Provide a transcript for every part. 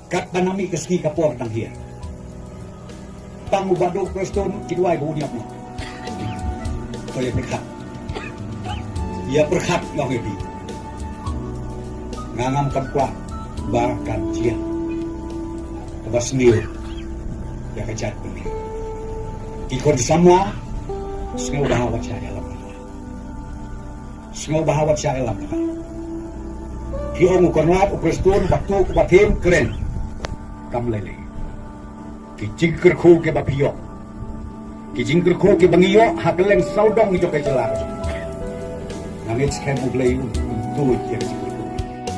kat banami keski kapor nang hia pangubado Kriston kidwai bunyap no toye berkat ia berkat ngau hebi ngangam kan kuat bahkan cia tabas niu ya kacat puni ikon sama sengaw bahawat siya alam sengaw bahawat siya alam Kiong ukonat Kriston waktu kubatim keren kam lele ki jingker khu ke bapiyo ki jingker khu ke bangiyo hakeleng saudong itu ke jelar nangit skem ublei tu ya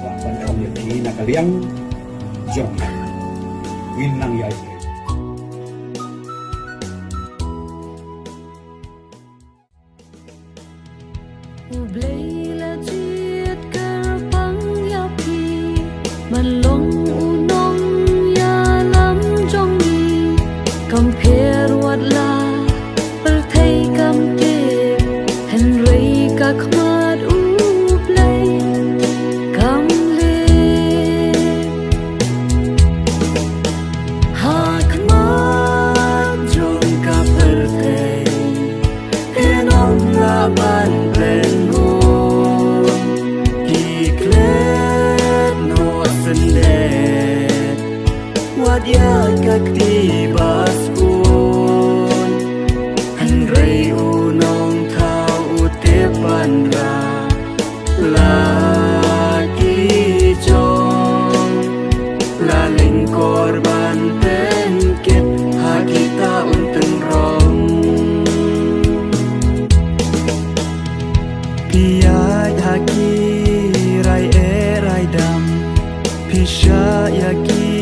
wa pandang ya ki nakaliang jong winang ya ublei la jiet kar pang ya pi man long unong ya lam jong ni compare what la per thai kam te henry ka khmat ublei kam le ha khmat jong ka per thai enong la ban pen dia kakti baskun Henry unong thau utepan ra laki jong laling korban tengket hakita unteng rong pia haki rai rai dam pisha yaki